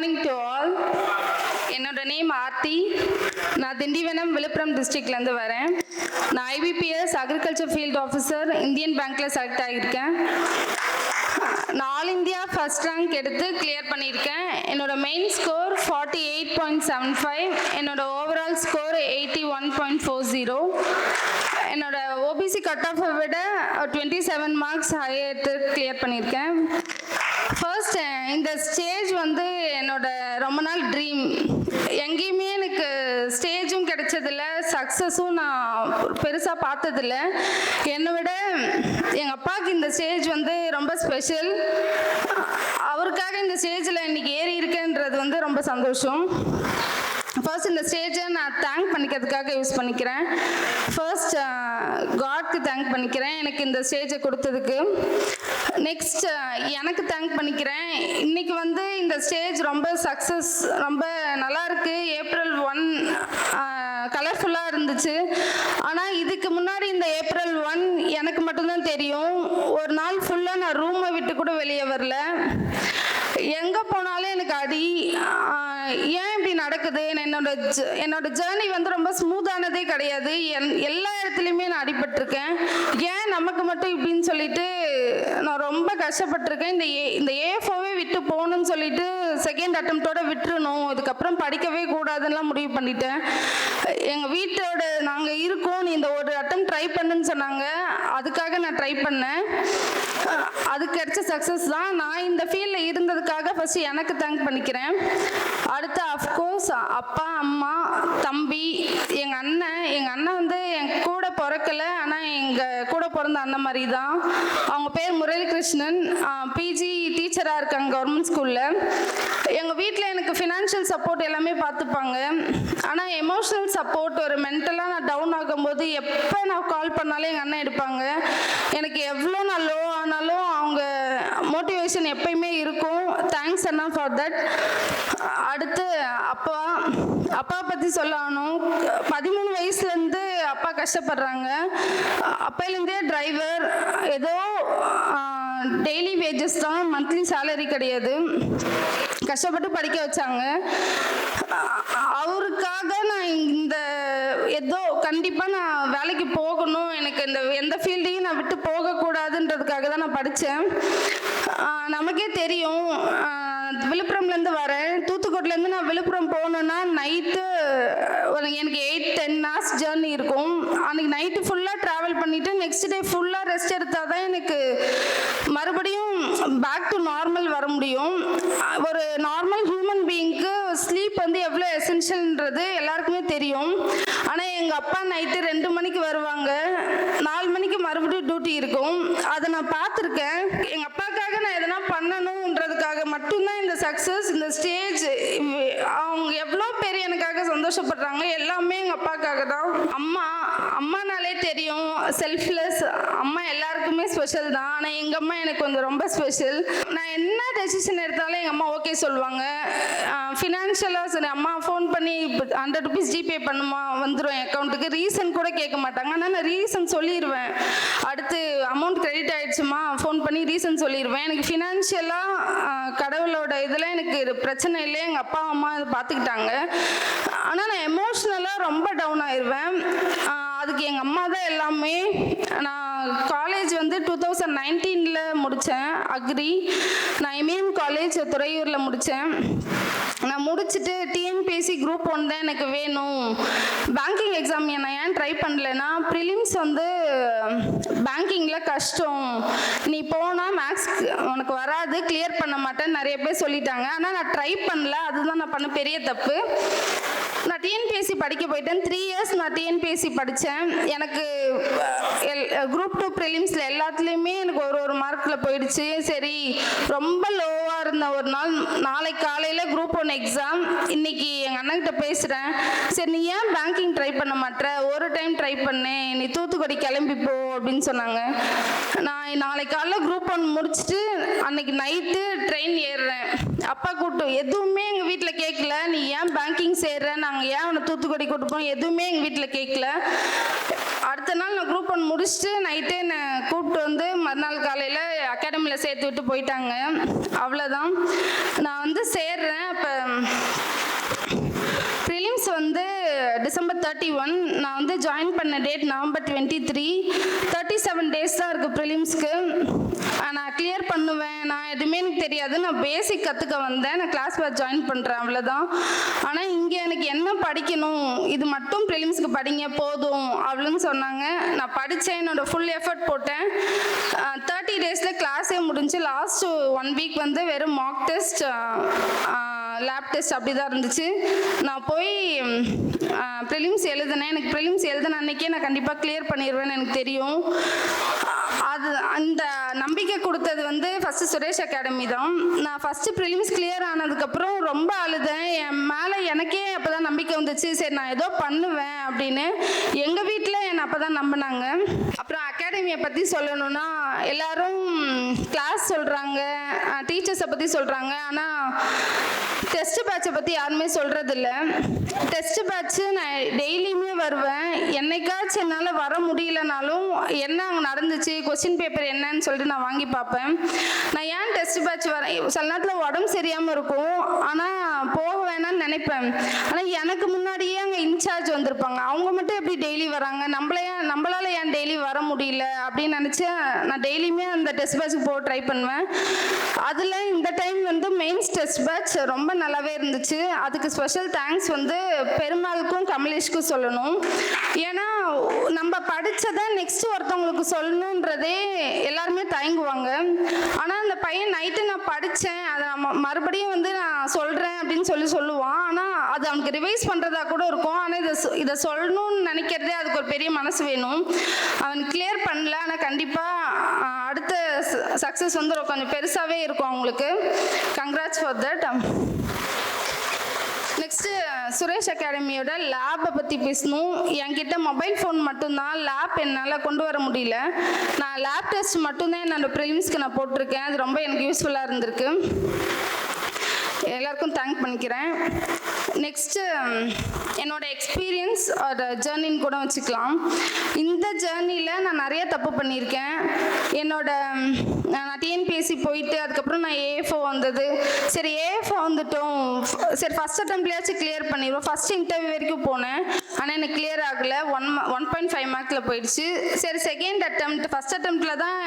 morning to all. என்னோட name Aarthi. நான் திண்டிவனம் விழுப்புரம் டிஸ்ட்ரிக்ட்லேருந்து வரேன். நான் IBPS agriculture field officer Indian பேங்க்கில் செலக்ட் ஆகியிருக்கேன். நான் ஆல் இந்தியா ஃபர்ஸ்ட் ரேங்க் எடுத்து கிளியர் பண்ணியிருக்கேன். என்னோட மெயின் ஸ்கோர் 48.75, என்னோட ஓவரால் ஸ்கோர் 81.40. என்னோட OBC கட் ஆஃபை விட 27 மார்க்ஸ் ஹையர் எடுத்து கிளியர் பண்ணியிருக்கேன். ஃபர்ஸ்ட் இந்த ஸ்டேஜ் வந்து என்னோட ரொம்ப நாள் ட்ரீம். எங்கேயுமே எனக்கு ஸ்டேஜும் கிடைச்சதில்ல, சக்ஸஸும் நான் பெருசாக பார்த்ததில்ல. என்னை விட எங்கள் அப்பாவுக்கு இந்த ஸ்டேஜ் வந்து ரொம்ப ஸ்பெஷல். அவருக்காக இந்த ஸ்டேஜில் இன்னைக்கு ஏறி இருக்கேன்றது வந்து ரொம்ப சந்தோஷம். ஃபர்ஸ்ட் இந்த ஸ்டேஜை நான் தேங்க் பண்ணிக்கிறதுக்காக யூஸ் பண்ணிக்கிறேன். ஃபர்ஸ்ட் காட்க்கு தேங்க் பண்ணிக்கிறேன் எனக்கு இந்த ஸ்டேஜை கொடுத்ததுக்கு. நெக்ஸ்ட் எனக்கு தேங்க் பண்ணிக்கிறேன். இன்னைக்கு வந்து இந்த ஸ்டேஜ் ரொம்ப சக்ஸஸ், ரொம்ப நல்லா இருக்கு. April 1 கலர்ஃபுல்லாக இருந்துச்சு. ஆனால் இதுக்கு முன்னாடி இந்த April 1 எனக்கு மட்டும்தான் தெரியும். ஒரு நாள் ஃபுல்லாக நான் ரூமை விட்டு கூட வெளியே வரல. எங்கே போனாலும் எனக்கு அடி. ஏன் இப்படி நடக்குது? என்னோட ஜேர்னி வந்து ரொம்ப ஸ்மூத்தானதே கிடையாது. எல்லா இடத்துலையுமே நான் அடிபட்டிருக்கேன். ஏன் நமக்கு மட்டும் இப்படின்னு சொல்லிட்டு நான் ரொம்ப கஷ்டப்பட்டிருக்கேன். இந்த A4வே விட்டு போகணும்னு சொல்லிட்டு செகண்ட் அட்டம்ப்டோட விட்டுறணும், இதுக்கப்புறம் படிக்கவே கூடாதுன்னெலாம் முடிவு பண்ணிட்டேன். எங்கள் வீட்டோட நாங்கள் இருக்கோம், நீ இந்த ஒரு அட்டம் ட்ரை பண்ணுன்னு சொன்னாங்க. அதுக்காக நான் ட்ரை பண்ணேன். அது கிடைச்ச சக்ஸஸ் தான். நான் இந்த ஃபீல்டில் இருந்ததுக்காக ஃபஸ்ட்டு எனக்கு தேங்க் பண்ணிக்கிறேன். அடுத்து அஃப்கோர்ஸ் அப்பா, அம்மா, தம்பி, எங்கள் அண்ணன் வந்து என் கூட பிறக்கலை, ஆனால் எங்கள் கூட பிறந்த அண்ணன் மாதிரி தான். அவங்க பேர் முரளிகிருஷ்ணன், PG டீச்சராக இருக்காங்க கவர்மெண்ட் ஸ்கூலில். எங்கள் வீட்டில் எனக்கு ஃபினான்ஷியல் சப்போர்ட் எல்லாமே பார்த்துப்பாங்க. ஆனால் எமோஷ்னல் சப்போர்ட், ஒரு மென்டலாக நான் டவுன் ஆகும்போது எப்போ நான் கால் பண்ணாலும் எங்கள் அண்ணன் எடுப்பாங்க. எனக்கு எவ்வளோ நான் லோ ஆனாலும் அவங்க மோட்டிவேஷன் எப்பயுமே இருக்கும். Thanks Anna for that. அடுத்து அப்பா பற்றி சொல்லணும். 13 வயசுலேருந்து அப்பா கஷ்டப்படுறாங்க. அப்பையிலேருந்தே டிரைவர், ஏதோ டெய்லி வேஜஸ் தான், மந்த்லி சேலரி கிடையாது. கஷ்டப்பட்டு படிக்க வச்சாங்க. அவருக்காக நான் இந்த ஏதோ கண்டிப்பாக நான் வேலைக்கு போகணும், எனக்கு இந்த எந்த ஃபீல்டையும் நான் விட்டு போகக்கூடாதுன்றதுக்காக தான் நான் படித்தேன். நமக்கே தெரியும், விழுப்புரம்லேருந்து வரேன். தூத்துக்குடிலேருந்து நான் விழுப்புரம் போகணுன்னா நைட்டு எனக்கு 8-10 hours ஜேர்னி இருக்கும். அன்றைக்கி நைட்டு ஃபுல்லாக ட்ராவல் பண்ணிவிட்டு நெக்ஸ்ட் டே ஃபுல்லாக ரெஸ்ட் எடுத்தால் தான் எனக்கு மறுபடியும் பேக் டு நார்மல் வர முடியும். ஒரு நார்மல் ஹியூமன் பீயிங்க்கு ஸ்லீப் வந்து எவ்வளோ எசென்ஷியல்ன்றது எல்லாருக்குமே தெரியும். ஆனால் எங்கள் அப்பா நைட்டு 2 மணிக்கு வருவாங்க, 4 மணிக்கு மறுபடியும் டியூட்டி இருக்கும். அதை நான் பார்த்துருக்கேன். எங்கள் அப்பாவுக்காக நான் எதனா பண்ணணுன்றதுக்காக மட்டும்தான் இந்த சக்ஸஸ், இந்த ஸ்டேஜ். அவங்க எவ்வளோ பேர் எனக்காக சந்தோஷப்படுறாங்க, எல்லாமே எங்கள் அப்பாவுக்காக தான். அம்மானாலே தெரியும், செல்ஃப்லெஸ். அம்மா எல்லாருக்குமே ஸ்பெஷல் தான், ஆனால் எங்கள் அம்மா எனக்கு கொஞ்சம் ரொம்ப ஸ்பெஷல். நான் என்ன டெசிஷன் எடுத்தாலும் எங்கள் அம்மா ஓகே சொல்லுவாங்க. ஃபினான்ஷியலாக சரி, அம்மா ஃபோன் பண்ணி 100 rupees ஜிபே பண்ணுமா, வந்துடும் என் அக்கௌண்ட்டுக்கு. ரீசன் கூட கேட்க மாட்டாங்க, ஆனால் நான் ரீசன் சொல்லிடுவேன். அடுத்து அமௌண்ட் கிரெடிட் ஆகிடுச்சுமா, ஃபோன் பண்ணி ரீசன் சொல்லிடுவேன். எனக்கு ஃபினான்ஷியலாக கடவுளோட இதில் எனக்கு பிரச்சனை இல்லை, எங்கள் அப்பா அம்மா இதை பார்த்துக்கிட்டாங்க. ஆனால் நான் எமோஷ்னலாக ரொம்ப டவுன் ஆயிடுவேன். அதுக்கு எங்கள் அம்மா தான் எல்லாமே. நான் காலேஜ் வந்து 2019 முடித்தேன் அக்ரி. நான் MEM காலேஜ் துறையூரில் முடித்தேன். நான் முடிச்சுட்டு TNPSC Group 1 தான் எனக்கு வேணும். பேங்கிங் எக்ஸாம் நான் ஏன் ட்ரை பண்ணலைன்னா, ப்ரிலிம்ஸ் வந்து பேங்கிங்கில் கஷ்டம், நீ போனால் மேக்ஸ் உனக்கு வராது, கிளியர் பண்ண மாட்டேன்னு நிறைய பேர் சொல்லிட்டாங்க. ஆனால் நான் ட்ரை பண்ணல, அதுதான் நான் பண்ண பெரிய தப்பு. நான் TNPSC படிக்க போயிட்டேன். 3 years நான் TNPSC படித்தேன். எனக்கு Group 2 ப்ரிலிம்ஸில் எல்லாத்துலேயுமே எனக்கு ஒரு மார்க்கில் போயிடுச்சு. சரி, ரொம்ப லோவாக இருந்த ஒரு நாள், நாளைக்கு காலையில் Group 1 எக்ஸாம். இன்னைக்கு எங்கள் அண்ணன்கிட்ட பேசுகிறேன், சரி நீ ஏன் பேங்கிங் ட்ரை பண்ண மாட்டேற, ஒரு டைம் ட்ரை பண்ணேன், நீ தூத்துக்குடி கிளம்பிப்போ அப்படின்னு சொன்னாங்க. நான் நாளைக்கு காலைல Group 1 முடிச்சுட்டு அன்னைக்கு நைட்டு ட்ரெயின் ஏறுறேன். அப்பா கூட்டு எதுவுமே எங்கள் வீட்டில் கேட்கல, நீ ஏன் பேங்கிங் சேர்ற, நாங்கள் ஏன் அவனை தூத்துக்குடி கூட்டு போனோம், எதுவுமே எங்கள் வீட்டில் கேட்கல. அடுத்த நாள் நான் Group 1 முடிச்சுட்டு நைட்டே நான் கூப்பிட்டு வந்து மறுநாள் காலையில் அகாடமியில் சேர்த்து விட்டு போயிட்டாங்க. அவ்வளோதான். நான் வந்து சேர்றேன். அப்போ வந்து December 31, நான் வந்து ஜாயின் பண்ண டேட் November 23. 37 days தான் இருக்குது ப்ரிலிம்ஸ்க்கு. நான் கிளியர் பண்ணுவேன், நான் எதுவுமே எனக்கு தெரியாது, நான் பேசிக் கற்றுக்க வந்தேன், நான் கிளாஸ் பேட்ச் ஜாயின் பண்ணுறேன், அவ்வளோதான். ஆனால் இங்கே எனக்கு என்ன படிக்கணும், இது மட்டும் ப்ரிலிம்ஸ்க்கு படிங்க போதும் அப்படின்னு சொன்னாங்க. நான் படித்தேன், என்னோடய ஃபுல் எஃபர்ட் போட்டேன். 30 daysல கிளாஸே முடிஞ்சு. லாஸ்ட் 1 week வந்து வெறும் மார்க் டெஸ்ட், லேப் டெஸ்ட் அப்படி தான் இருந்துச்சு. நான் போய் ப்ரிலிம்ஸ் எழுதினேன். எனக்கு ப்ரிலிம்ஸ் எழுதின அன்னைக்கே நான் கண்டிப்பாக கிளியர் பண்ணிடுவேன்னு எனக்கு தெரியும். அது அந்த நம்பிக்கை கொடுத்தது வந்து ஃபஸ்ட்டு சுரேஷ் அகாடமி தான். நான் ஃபஸ்ட்டு ப்ரிலிம்ஸ் கிளியர் ஆனதுக்கப்புறம் ரொம்ப அழுதேன். என் மேலே எனக்கே அப்போ தான் நம்பிக்கை வந்துச்சு, சரி நான் ஏதோ பண்ணுவேன் அப்படின்னு. எங்கள் வீட்டில் என்னை அப்போ தான் நம்பினாங்க. அப்புறம் அகாடமியை பற்றி சொல்லணும்னா, எல்லாரும் கிளாஸ் சொல்கிறாங்க, டீச்சர்ஸை பற்றி சொல்கிறாங்க, ஆனால் டெஸ்ட் பேட்சை பற்றி யாருமே சொல்கிறதில்ல. டெஸ்ட் பேட்ச்சு நான் டெய்லியுமே வருவேன். என்னைக்காச்சும் என்னால் வர முடியலனாலும் என்ன அங்கே நடந்துச்சு, கொஸ்டின் பேப்பர் என்னன்னு சொல்லிட்டு நான் வாங்கி பார்ப்பேன். நான் ஏன் டெஸ்ட் பேட்ச் வரேன், சில நேரத்தில் உடம்பு சரியாமல் இருக்கும், ஆனால் போக வேணான்னு நினைப்பேன். ஆனால் எனக்கு முன்னாடியே அங்கே இன்சார்ஜ் வந்திருப்பாங்க, அவங்க மட்டும் எப்படி டெய்லி வராங்க, நம்மளால ஏன் டெய்லி வர முடியல அப்படின்னு நினச்சி நான் டெய்லியுமே அந்த டெஸ்ட் பேட்சுக்கு போக ட்ரை பண்ணுவேன். அதில் இந்த டைம் வந்து மெயின்ஸ் டெஸ்ட் பேட்ச் ரொம்ப நல்லாவே இருந்துச்சு. அதுக்கு ஸ்பெஷல் தேங்க்ஸ் வந்து பெருமாளுக்கும் கமலேஷ்க்கும் சொல்லணும். ஏன்னா நம்ம படித்ததை நெக்ஸ்ட் ஒருத்தவங்களுக்கு சொல்லணுன்றதே எல்லாருமே தயங்குவாங்க. ஆனால் அந்த பையன் நைட்டு நான் படித்தேன், அதை மறுபடியும் வந்து நான் சொல்கிறேன் அப்படின்னு சொல்லுவான். ஆனால் அது அவனுக்கு ரிவைஸ் பண்ணுறதா கூட இருக்கும். ஆனால் இதை சொல்லணும்னு நினைக்கிறதே அதுக்கு ஒரு பெரிய மனசு வேணும். அவன் கிளியர் பண்ணல, ஆனால் கண்டிப்பாக அடுத்த சக்ஸஸ் வந்து கொஞ்சம் பெருசாகவே இருக்கும் அவங்களுக்கு. Congrats for that. Next Suresh அகாடமியோட லேபை பற்றி பேசணும். என்கிட்ட மொபைல் ஃபோன் மட்டும்தான், லேப் என்னால் கொண்டு வர முடியல. நான் லேப் டெஸ்ட் மட்டும்தான் என்னோடய ப்ரிலிம்ஸ்க்கு நான் போட்டிருக்கேன். அது ரொம்ப எனக்கு யூஸ்ஃபுல்லாக இருந்திருக்கு. எல்லாருக்கும் தேங்க் பண்ணிக்கிறேன். நெக்ஸ்ட்டு என்னோட எக்ஸ்பீரியன்ஸ் ஒரு ஜேர்னின்னு கூட வச்சுக்கலாம். இந்த ஜேர்னியில் நான் நிறைய தப்பு பண்ணியிருக்கேன். நான் டிஎன்பிஎஸ்சி போயிட்டு அதுக்கப்புறம் நான் ஏஎஃப்ஓ வந்தது. சரி ஏஎஃப்ஓ வந்துட்டோம், சரி ஃபஸ்ட் அட்டெம்ப்ட்லேயாச்சும் கிளியர் பண்ணிடுவோம். ஃபஸ்ட் இன்டர்வியூ வரைக்கும் போனேன், ஆனால் எனக்கு கிளியர் ஆகலை. 1.5 மார்க்கில் போயிடுச்சு. சரி செகண்ட் அட்டெம்ப்ட், ஃபஸ்ட் அட்டெம்ப்டில் தான்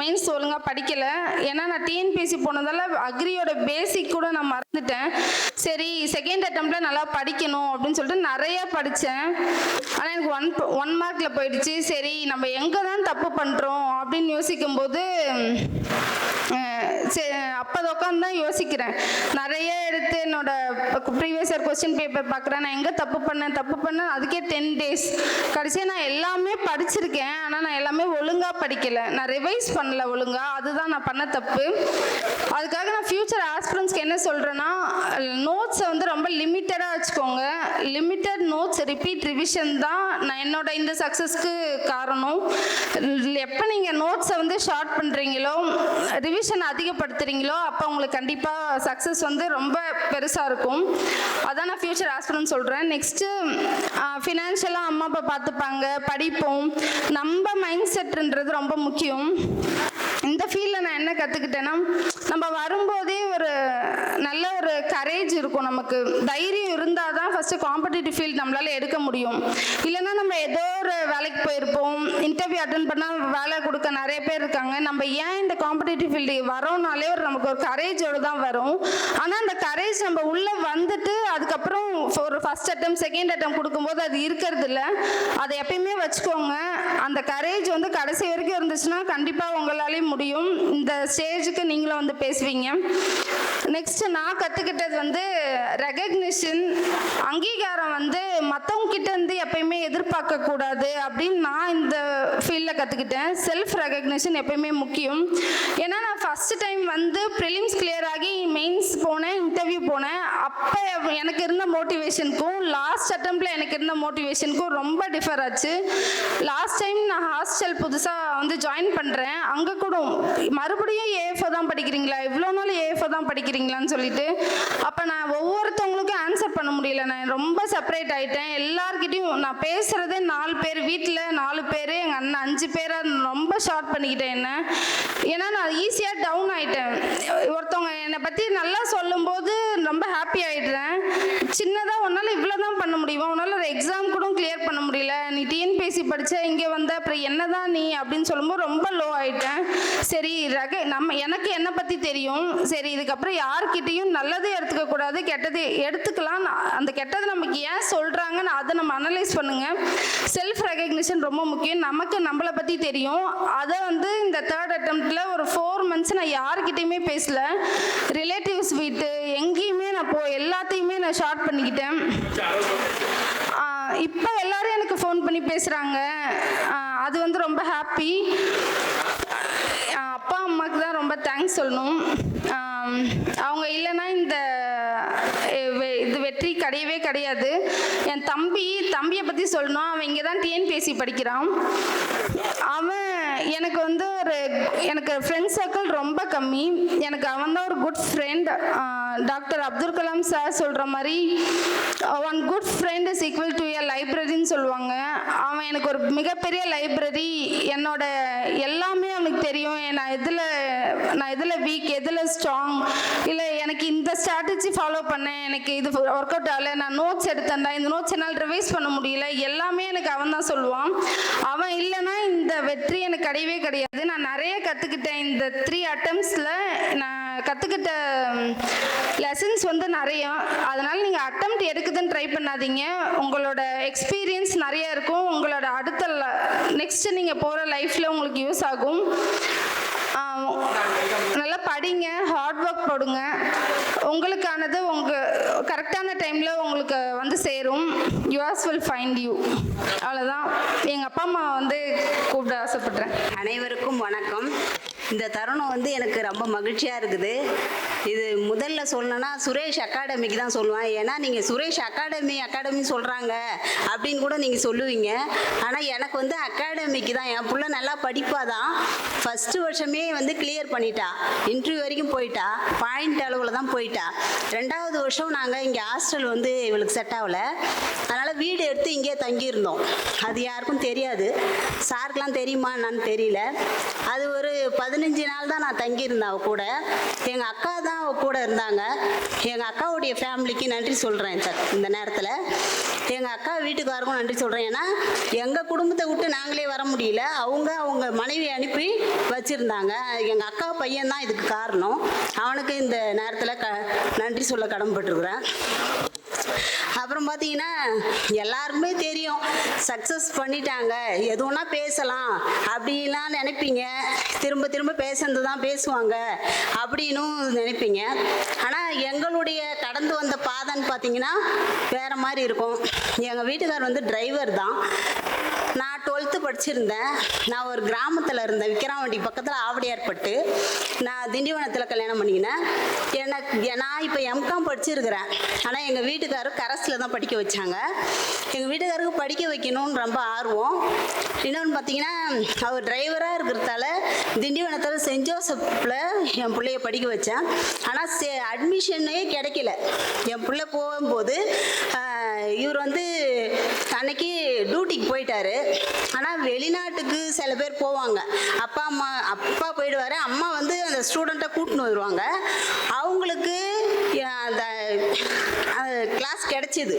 மெயின்ஸ் ஒழுங்காக படிக்கலை. ஏன்னா நான் டிஎன்பிஎஸ்சி போனதால் அக்ரியோட பேசிக் கூட நான் மறந்துட்டேன். சரி செகண்ட் அட்டெம்ப்டில் நல்லா படிக்கணும் அப்படின்னு சொல்லிட்டு நிறையா படித்தேன். ஆனால் எனக்கு 1 மார்க்கில் போயிடுச்சு. சரி நம்ம எங்கே தான் தப்பு பண்ணுறோம் அப்படின்னு யோசிக்கும்போது அப்போ உட்காந்து தான் யோசிக்கிறேன். நிறைய எடுத்து என்னோட ப்ரீவியஸ் இயர் கொஸ்டின் பேப்பர் பார்க்குறேன். நான் எங்கே தப்பு பண்ணேன் அதுக்கே 10 days. கடைசியாக நான் எல்லாமே படிச்சிருக்கேன், ஆனால் நான் எல்லாமே ஒழுங்காக படிக்கலை, நான் ரிவைஸ் பண்ணல ஒழுங்காக. அதுதான் நான் பண்ண தப்பு. அதுக்காக நான் ஃப்யூச்சர் ஆஸ்பிரண்ட்ஸ்க்கு என்ன சொல்கிறேன்னா, நோட்ஸை வந்து ரொம்ப லிமிட்டடாக வச்சுக்கோங்க. லிமிட்டட் நோட்ஸ், ரிப்பீட் ரிவிஷன் தான் நான் என்னோட இந்த சக்ஸஸ்க்கு காரணம். எப்போ நீங்கள் நோட்ஸை வந்து ஷார்ட் பண்ணுறீங்களோ, ரிவிஷன் அதிகப்படுத்துகிறீங்களோ, அப்போ உங்களுக்கு கண்டிப்பாக சக்ஸஸ் வந்து ரொம்ப பெருசாக இருக்கும். அதான் நான் ஃப்யூச்சர் ஆஸ்பிரண்ட் சொல்கிறேன். நெக்ஸ்ட்டு ஃபினான்ஷியலாக அம்மா அப்பா பார்த்துப்பாங்க, படிப்போம். நம்ம மைண்ட் செட்டுன்றது ரொம்ப முக்கியம். இந்த ஃபீல்டில் நான் என்ன கற்றுக்கிட்டேன்னா, நம்ம வரும்போதே ஒரு நல்ல ஒரு கரேஜ் இருக்கும், நமக்கு தைரியம் இருந்தால் தான் ஃபஸ்ட்டு காம்படிட்டிவ் ஃபீல்டு நம்மளால் எடுக்க முடியும். இல்லைன்னா நம்ம ஏதோ ஒரு வேலைக்கு போயிருப்போம், இன்டர்வியூ அட்டன் பண்ணால் வேலை கொடுக்க நிறைய பேர் இருக்காங்க. நம்ம ஏன் இந்த காம்படிட்டிவ் ஃபீல்டு வரோம்னாலே நமக்கு ஒரு கரேஜோடு தான் வரும். ஆனால் அந்த கரேஜ் நம்ம உள்ளே வந்துட்டு அதுக்கப்புறம் ஒரு ஃபஸ்ட் அட்டம் செகண்ட் அட்டம் கொடுக்கும்போது அது இருக்கிறது இல்லை. அதை எப்பயுமே வச்சுக்கோங்க. அந்த கரேஜ் வந்து கடைசி வரைக்கும் இருந்துச்சுன்னா கண்டிப்பாக உங்களாலேயும் முடியும். இந்த ஸ்டேஜுக்கு நீங்களும் வந்து பேசுவீங்க. நெக்ஸ்ட்டு நான் கற்றுக்கிட்டது வந்து ரெகக்னிஷன், அங்கீகாரம் வந்து மற்றவங்க கிட்ட இருந்து எப்பயுமே எதிர்பார்க்கக்கூடாது அப்படின்னு நான் இந்த ஃபீல்டில் கற்றுக்கிட்டேன். செல்ஃப் ரெகக்னிஷன் எப்பயுமே முக்கியம். ஏன்னா நான் ஃபஸ்ட்டு டைம் வந்து ப்ரிலிம்ஸ் கிளியர் ஆகி மெயின்ஸ் போனேன், இன்டர்வியூ போனேன். அப்போ எனக்கு இருந்த மோட்டிவேஷனுக்கும் லாஸ்ட் அட்டெம்ப்டில் எனக்கு இருந்த மோட்டிவேஷனுக்கும் ரொம்ப டிஃபர் ஆச்சு. லாஸ்ட் டைம் நான் ஹாஸ்டல் புதுசாக வந்து ஜாயின் பண்ணுறேன். அங்கே கூட மறுபடியும் ஏஎஃப்ஓ தான் படிக்கிறீங்களா, இவ்வளோ நாள் ஏஎஃப்ஓ தான் படிக்கிறீங்களான்னு சொல்லிட்டு, அப்போ நான் ஒவ்வொருத்தவங்களுக்கும் ஆன்சர் பண்ண முடியல. நான் நான் ரொம்ப செப்பரேட் ஆகிட்டேன். எல்லார்கிட்டையும் நான் பேசுகிறதே 4 பேர், வீட்டில் 4 பேர், எங்கள் அண்ணன் 5 பேராக ரொம்ப ஷார்ட் பண்ணிக்கிட்டேன் என்ன. ஏன்னா நான் ஈஸியாக டவுன் ஆகிட்டேன். ஒருத்தவங்க என்னை பற்றி நல்லா சொல்லும்போது ரொம்ப ஹாப்பி ஆகிடுறேன். சின்னதாக உன்னால் இவ்வளோ தான் பண்ண முடியுமா, உன்னால் ஒரு எக்ஸாம் கூட கிளியர் பண்ண முடியல, நீ டிஎன்பிஎஸ்சி படித்த இங்கே வந்த அப்புறம் என்ன தான் நீ அப்படின்னு சொல்லும்போது ரொம்ப லோ ஆகிட்டேன். சரி எனக்கு என்னை பற்றி தெரியும், சரி இதுக்கப்புறம் யார்கிட்டையும் நல்லதே எடுத்துக்கக்கூடாது, கெட்டது எடுத்துக்கலாம். அந்த கெட்டது நமக்கு ஏன் சொல்கிறாங்கன்னு அதை நம்ம அனலைஸ் பண்ணுங்கள். செல்ஃப் ரெகக்னிஷன் ரொம்ப முக்கியம். நமக்கு நம்மளை பற்றி தெரியும். அதை இந்த 3rd அட்டெம்ப்டில் ஒரு 4 months நான் யார்கிட்டையுமே பேசல. ரிலேட்டிவ்ஸ் வீட்டு எங்கேயுமே நான் எல்லாத்தையுமே நான் ஷார்ட் பண்ணிக்கிட்டேன். இப்போ எல்லாரும் எனக்கு ஃபோன் பண்ணி பேசுகிறாங்க. அது ரொம்ப ஹாப்பி. அப்பா அம்மாவுக்கு தான் ரொம்ப தேங்க்ஸ் சொல்லணும். அவங்க இல்லைன்னா இது வெற்றி கிடையவே கிடையாது. என் தம்பியை பற்றி சொல்லணும். அவன் இங்கே தான் டிஎன்பிஎஸ்சி படிக்கிறான். அவன் எனக்கு ஃப்ரெண்ட் சர்க்கிள் ரொம்ப கம்மி. அவன் தான் ஒரு good friend. Doctor Abdul Kalam sir சொல்கிற மாதிரி one good friend is equal to a லைப்ரரின்னு சொல்லுவாங்க. அவன் எனக்கு ஒரு மிகப்பெரிய லைப்ரரி. என்னோட எல்லாமே அவனுக்கு தெரியும். நான் எதில் வீக், எதில் ஸ்ட்ராங், இல்லை எனக்கு இந்த ஸ்ட்ராட்டஜி ஃபாலோ பண்ணேன், எனக்கு இது ஒர்க் அவுட் ஆகலை, நான் நோட்ஸ் எடுத்தேன்டா, இந்த நோட்ஸ் என்னால் ரிவைஸ் பண்ண முடியல, எல்லாமே எனக்கு அவன் தான் சொல்லுவான். அவன் இல்லைன்னா இந்த வெற்றி எனக்கு கிடையவே கிடையாது. நான் நிறைய கற்றுக்கிட்டேன். இந்த 3 attemptsல நான் கற்றுக்கிட்ட லெசன்ஸ் நிறைய. அதனால் நீங்கள் அட்டெம்ப்ட் எடுக்குதுன்னு ட்ரை பண்ணாதீங்க. உங்களோட எக்ஸ்பீரியன்ஸ் நிறைய இருக்கும். உங்களோட அடுத்த நெக்ஸ்ட் நீங்கள் போகிற லைஃப்பில் உங்களுக்கு யூஸ் ஆகும். நல்லா படிங்க, ஹார்ட் ஒர்க் போடுங்க. உங்களுக்கானது கரெக்டான டைமில் உங்களுக்கு சேரும். Yours will find you. அவ்வளோதான். எங்கள் அப்பா அம்மா கூப்பிட ஆசைப்பட்றேன். அனைவருக்கும் வணக்கம். இந்த தருணம் எனக்கு ரொம்ப மகிழ்ச்சியாக இருக்குது. இது முதல்ல சொல்லணும்னா சுரேஷ் அகாடமிக்கு தான் சொல்லுவேன். ஏன்னா நீங்கள் சுரேஷ் அகாடமி சொல்கிறாங்க அப்படின்னு கூட நீங்கள் சொல்லுவீங்க. ஆனால் எனக்கு அகாடமிக்கு தான். என் பிள்ளை நல்லா படிப்பாதான். ஃபஸ்ட்டு வருஷமே கிளியர் பண்ணிட்டா. இன்டர்வியூ வரைக்கும் போயிட்டா. பாயிண்ட் அளவில் தான் போயிட்டா. 2வது வருஷம் நாங்கள் இங்கே ஹாஸ்டல் இவளுக்கு செட் ஆகலை. அதனால் வீடு எடுத்து இங்கே தங்கியிருந்தோம். அது யாருக்கும் தெரியாது. சாருக்கெலாம் தெரியுமா என்னான்னு தெரியல. அது ஒரு 15 நாள் தான் நான் தங்கியிருந்தேன் அவ கூட. எங்கள் அக்கா தான் அவ கூட இருந்தாங்க. எங்கள் அக்காவுடைய ஃபேமிலிக்கு நன்றி சொல்கிறேன். இந்த நேரத்தில் எங்கள் அக்கா வீட்டுக்காருக்கும் நன்றி சொல்கிறேன். ஏன்னா எங்கள் குடும்பத்தை விட்டு நாங்களே வர முடியல. அவங்க மனைவி அனுப்பி வச்சுருந்தாங்க. எங்கள் அக்கா பையன் தான் இதுக்கு காரணம். அவனுக்கு இந்த நேரத்தில் நன்றி சொல்ல கடமைப்பட்டிருக்கிறேன். அப்புறம் பார்த்தீங்கன்னா எல்லாருமே தெரியும், சக்ஸஸ் பண்ணிட்டாங்க, எதுவும்னா பேசலாம் அப்படின்லாம் நினைப்பீங்க. திரும்ப பேசுறது தான் பேசுவாங்க அப்படின்னு நினைப்பீங்க. ஆனால் எங்களுடைய கடந்து வந்த பாதைன்னு பார்த்தீங்கன்னா வேறு மாதிரி இருக்கும். எங்கள் வீட்டுக்கார் டிரைவர் தான். நான் 12th படிச்சிருந்தேன். நான் ஒரு கிராமத்தில் இருந்தேன், விக்கிரவாண்டி பக்கத்தில் ஆவடியார்பட்டு. நான் திண்டிவனத்தில் கல்யாணம் பண்ணிக்கினேன். நான் இப்போ எம்காம் படிச்சிருக்கிறேன். ஆனால் எங்கள் வீட்டுக்காரர் கரஸில் தான் படிக்க வச்சாங்க. எங்கள் வீட்டுக்காரருக்கு படிக்க வைக்கணும்னு ரொம்ப ஆர்வம். இன்னொன்று பார்த்தீங்கன்னா அவர் டிரைவராக இருக்கிறதால திண்டிவனத்தில் சென்ட் ஜோசப்பில் என் பிள்ளைய படிக்க வச்சேன். ஆனால் அட்மிஷனே கிடைக்கல. என் பிள்ளை போகும்போது இவர் அன்னைக்கு டியூட்டிக்கு போயிட்டாரு. ஆனால் வெளிநாட்டுக்கு சில பேர் போவாங்க. அப்பா போயிடுவார். அம்மா அந்த ஸ்டூடெண்ட்டை கூட்டின்னு வருவாங்க. அவங்களுக்கு அந்த கிளாஸ் கிடச்சிது,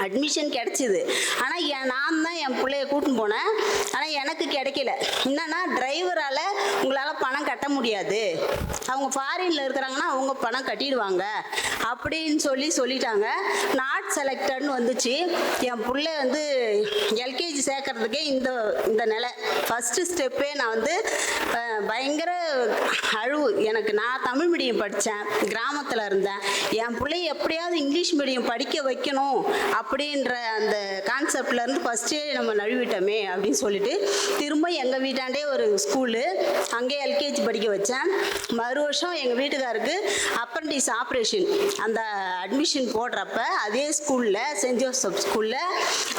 அட்மிஷன் கிடச்சிது. ஆனால் நான் தான் என் பிள்ளைய கூட்டின்னு போனேன். ஆனால் எனக்கு கிடைக்கல. என்னன்னா டிரைவரால் உங்களால் பணம் கட்ட முடியாது, அவங்க ஃபாரினில் இருக்கிறாங்கன்னா அவங்க பணம் கட்டிடுவாங்க அப்படின்னு சொல்லிட்டாங்க. நாட் செலக்டட்னு வந்துச்சு. என் பிள்ளை எல்கேஜி சேர்க்கறதுக்கே இந்த நிலை. ஃபஸ்ட்டு ஸ்டெப்பே நான் பயங்கர அழுவு. நான் தமிழ் மீடியம் படித்தேன், கிராமத்தில் இருந்தேன். என் பிள்ளைய எப்படியாவது இங்கிலீஷ் மீடியம் படிக்க வைக்கணும் அப்படின்ற அந்த கான்செப்ட்லேருந்து ஃபஸ்ட்டே நம்ம நழுவிட்டோமே அப்படின்னு சொல்லிட்டு திரும்ப எங்கள் வீட்டாண்டே ஒரு ஸ்கூலு, அங்கே எல்கேஜி படிக்க வச்சேன். மறு வருஷம் எங்கள் வீட்டுக்காருக்கு அப்ரண்டிஸ் ஆப்ரேஷன். அந்த அட்மிஷன் போடுறப்ப அதே ஸ்கூலில் சென்ட் ஜோசப் ஸ்கூலில்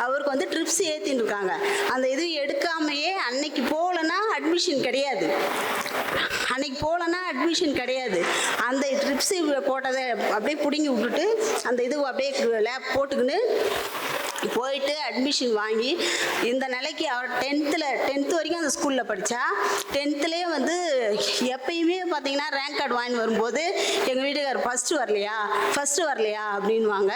அவருக்கு ட்ரிப்ஸ் ஏற்றின்னு இருக்காங்க. அந்த இது எடுக்காமையே அன்னைக்கு போகலன்னா அட்மிஷன் கிடையாது. அன்னைக்கு போகலன்னா அட்மிஷன் கிடையாது. அந்த ட்ரிப்ஸு போட்டதை அப்படியே பிடுங்கி விட்டுட்டு அந்த இது அப்படியே லேப் போட்டுக்கின்னு போயிட்டு அட்மிஷன் வாங்கி இந்த நிலைக்கு அவர் 10th வரைக்கும் அந்த ஸ்கூலில் படித்தா 10th வந்து எப்பயுமே பார்த்தீங்கன்னா ரேங்க் கார்டு வாங்கி வரும்போது எங்கள் வீட்டுக்கார் ஃபஸ்ட்டு வரலையா அப்படின்வாங்க.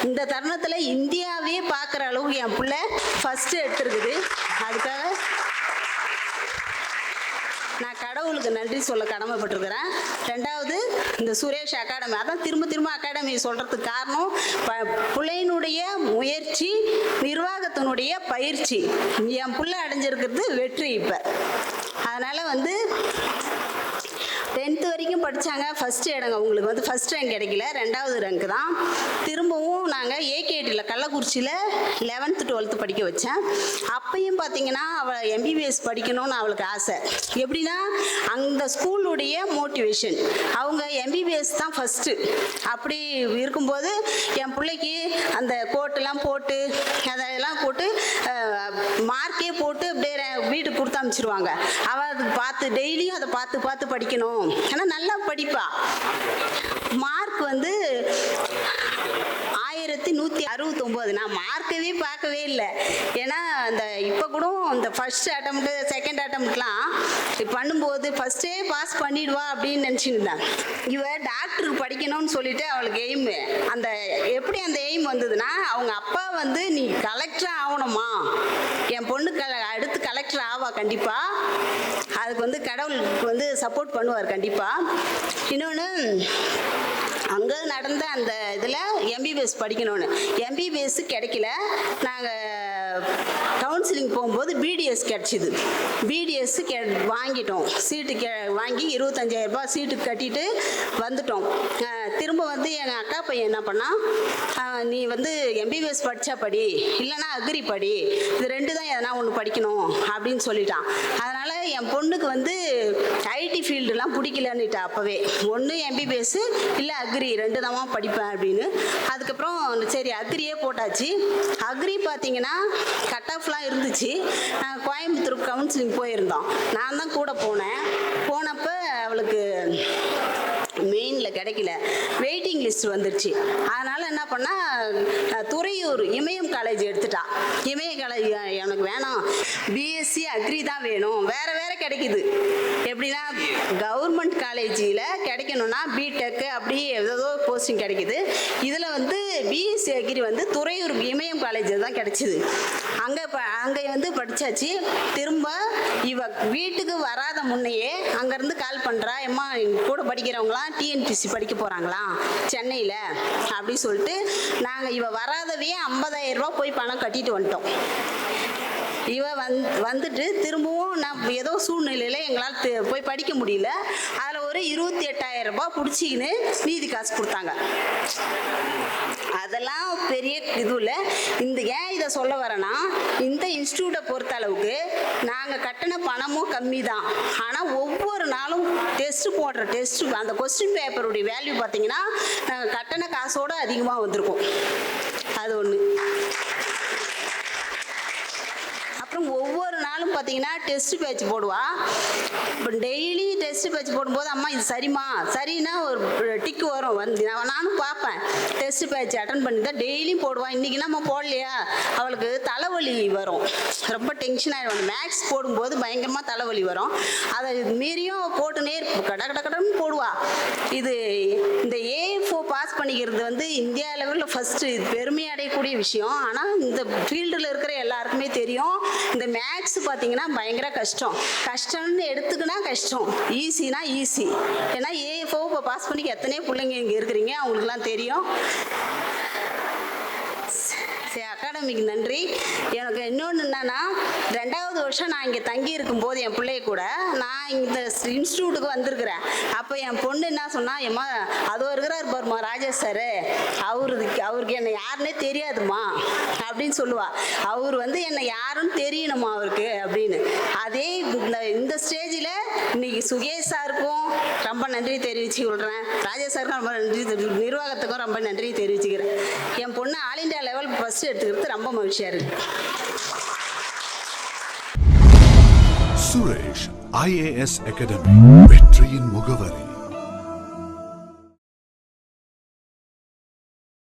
இந்த தருணத்தில் இந்தியாவே பார்க்குற அளவுக்கு என் பிள்ளை ஃபஸ்ட்டு எடுத்துருக்குது. அதுக்காக நான் கடவுளுக்கு நன்றி சொல்ல கடமைப்பட்டிருக்கிறேன். 2வது இந்த சுரேஷ் அகாடமி, அதான் திரும்ப அகாடமி சொல்கிறதுக்கு காரணம் பிள்ளையினுடைய முயற்சி, நிர்வாகத்தினுடைய பயிற்சி. என் பிள்ளை அடைஞ்சிருக்கிறது வெற்றி. இப்போ அதனால் வந்து 10th வரைக்கும் படித்தாங்க, ஃபஸ்ட்டு இடங்க அவங்களுக்கு வந்து ஃபஸ்ட் ரேங்க் கிடைக்கல, 2வது ரேங்க் தான். திரும்பவும் நாங்கள் ஏகேடியில் கள்ளக்குறிச்சியில் 11th 12th படிக்க வச்சேன். அப்பையும் பார்த்தீங்கன்னா அவள் MBBS படிக்கணும்னு அவளுக்கு ஆசை. எப்படின்னா அந்த ஸ்கூலுடைய மோட்டிவேஷன், அவங்க MBBS தான் ஃபஸ்ட்டு. அப்படி இருக்கும்போது என் பிள்ளைக்கு அந்த கோட்டெல்லாம் போட்டு அதெல்லாம் போட்டு மார்க்கே போட்டு அப்படியே வீட்டுக்கு கொடுத்து அனுப்பிச்சிருவாங்க. அவள் அதுக்கு பார்த்து டெய்லியும் அதை பார்த்து படிக்கணும். ஏன்னா நல்லா படிப்பா. மார்க் வந்து 1169. நான் மார்க்கவே பார்க்கவே இல்லை. ஏன்னா அந்த இப்போ கூட இந்த ஃபர்ஸ்ட் அட்டம்ப்ட் செகண்ட் அட்டம்ப்ட்லாம் பண்ணும்போது ஃபஸ்ட்டே பாஸ் பண்ணிடுவா அப்படின்னு நினச்சிருந்தேன். இவ டாக்டருக்கு படிக்கணும்னு சொல்லிட்டு அவளுக்கு எய்மு. அந்த எப்படி அந்த எய்ம் வந்ததுன்னா அவங்க அப்பா வந்து நீ கலெக்டர் ஆகணுமா, என் பொண்ணு அடுத்து கலெக்டர் ஆவா கண்டிப்பாக, அதுக்கு வந்து கடவுளுக்கு வந்து சப்போர்ட் பண்ணுவார் கண்டிப்பாக. இன்னொன்று அங்கே நடந்த அந்த இதில் MBBS படிக்கணும்னு MBBS கிடைக்கல. நாங்கள் கவுன்சிலிங் போகும்போது BDS கிடச்சிது. BDS வாங்கிட்டோம். சீட்டு வாங்கி 25,000 ரூபாய் சீட்டு கட்டிட்டு வந்துட்டோம். திரும்ப வந்து எங்கள் அக்கா பையன் என்ன பண்ணால், நீ வந்து MBBS படித்தா படி, இல்லைனா அக்ரி படி, இது 2 தான் எதனா ஒன்று படிக்கணும் அப்படின்னு சொல்லிட்டான். அதனால் என் பொண்ணுக்கு வந்து ஐடி ஃபீல்டுலாம் பிடிக்கலன்னுட்டா. அப்போவே ஒன்று MBBS இல்லை அக்ரி 2 தான் படிப்பேன் அப்படின்னு. அதுக்கப்புறம் சரி அக்ரியே போட்டாச்சு. அக்ரி பார்த்தீங்கன்னா கட் ஆஃப்லாம் இருந்துச்சு. நாங்கள் கோயம்புத்தூர் கவுன்சிலிங் போயிருந்தோம். நான் தான் கூட போனப்போ அவளுக்கு மெயினில் கிடைக்கல, வெயிட்டிங் லிஸ்ட் வந்துடுச்சு. அதனால் என்ன பண்ணால் துறையூர் இமயம் காலேஜ் எடுத்துட்டா. இமய காலேஜ் எனக்கு வேணாம், பிஎஸ்சி அக்ரி தான் வேணும், வேறு கிடைக்குது. எப்படின்னா கவர்மெண்ட் காலேஜில் கிடைக்கணும்னா பிடெக்கு அப்படி ஏதோ போஸ்டிங் கிடைக்குது. இதில் வந்து பிஎஸ்சி அக்ரி வந்து துறையூர் இமயம் காலேஜில் தான் கிடைச்சிது. அங்கே வந்து படித்தாச்சு. திரும்ப இவ வீட்டுக்கு வராத முன்னையே அங்கேருந்து கால் பண்ணுறா, எம்மா கூட படிக்கிறவங்களாம் TNPSC படிக்க போகிறாங்களா சென்னையில் அப்படி சொல்லிட்டு நாங்கள் இவ வராதவே 50,000 ரூபா போய் பணம் கட்டிட்டு வந்துட்டோம். இவ வந்துட்டு திரும்பவும் நான் ஏதோ சூழ்நிலையில் எங்களால் போய் படிக்க முடியல. அதில் ஒரு 28,000 ரூபாய் பிடிச்சிக்கின்னு மீதி காசு கொடுத்தாங்க. அதெல்லாம் பெரிய இது இல்லை. ஏன் இதை சொல்ல வரேன்னா, இந்த இன்ஸ்டியூட்டை பொறுத்த அளவுக்கு நாங்கள் கட்டின பணமும் கம்மி தான். ஆனால் ஒவ்வொரு நாளும் டெஸ்ட்டு போடுற டெஸ்ட்டு அந்த கொஸ்டின் பேப்பருடைய வேல்யூ பார்த்தீங்கன்னா நாங்கள் கட்டின காசோடு அதிகமாக வந்திருக்கும். அது ஒன்று. அப்புறம் ஒவ்வொரு நாளும் பார்த்தீங்கன்னா டெஸ்ட் பேட்ச் போடுவா. இப்போ டெய்லி டெஸ்ட் பேட்ச் போடும்போது அம்மா இது சரிம்மா சரின்னா ஒரு டிக்கு வரும். வந்து நானும் பார்ப்பேன். டெஸ்ட் பேட்ச் அட்டன் பண்ணி தான் டெய்லியும் போடுவான். இன்றைக்கி நம்ம போடலையா அவளுக்கு தலைவலி வரும், ரொம்ப டென்ஷன் ஆகிடும். மேக்ஸ் போடும்போது பயங்கரமாக தலைவலி வரும். அதை மீறியும் போட்டுனே கடன்னு போடுவா. இது இந்த A4 பாஸ் பண்ணிக்கிறது வந்து இந்தியா லெவலில் ஃபஸ்ட்டு, இது பெருமை அடையக்கூடிய விஷயம். ஆனால் இந்த ஃபீல்டில் இருக்கிற எல்லாருக்குமே தெரியும், இந்த மேக்ஸ் பார்த்தீங்கன்னா பயங்கர கஷ்டம்னு எடுத்துக்கினா கஷ்டம், ஈஸினா ஈஸி. ஏன்னா A4 இப்போ பாஸ் பண்ணிக்க எத்தனையோ பிள்ளைங்க இங்கே இருக்கிறீங்க, அவங்களுக்குலாம் தெரியும். சரி, அகாடமிக்கு நன்றி. எனக்கு இன்னொன்று என்னன்னா, 2வது வருஷம் நான் இங்கே தங்கி இருக்கும்போது என் பிள்ளைய கூட நான் இந்த இன்ஸ்டியூட்டுக்கு வந்திருக்கிறேன். அப்போ என் பொண்ணு என்ன சொன்னா, ஏம்மா அதோ இருக்கிறார் பாருமா ராஜேஷ் சார், அவருக்கு என்னை யாருன்னே தெரியாதுமா அப்படின்னு சொல்லுவா. அவர் வந்து என்னை யாருன்னு தெரியணுமா அவருக்கு அப்படின்னு. அதே இந்த ஸ்டேஜில் இன்னைக்கு சுகேஷ் சாருக்கும் ரொம்ப நன்றி தெரிவிச்சு கொள்கிறேன், ராஜேஷ் சாருக்கும் ரொம்ப நன்றி, நிர்வாகத்துக்கும் ரொம்ப நன்றி தெரிவிச்சுக்கிறேன். என் பொண்ணு ஆல் இண்டியா லெவல் ஃபஸ்ட் எடுத்துக்கிறது ரொம்ப மகிழ்ச்சியாக இருக்குது. சுரேஷ் IAS Academy, வெற்றியின் முகவரி.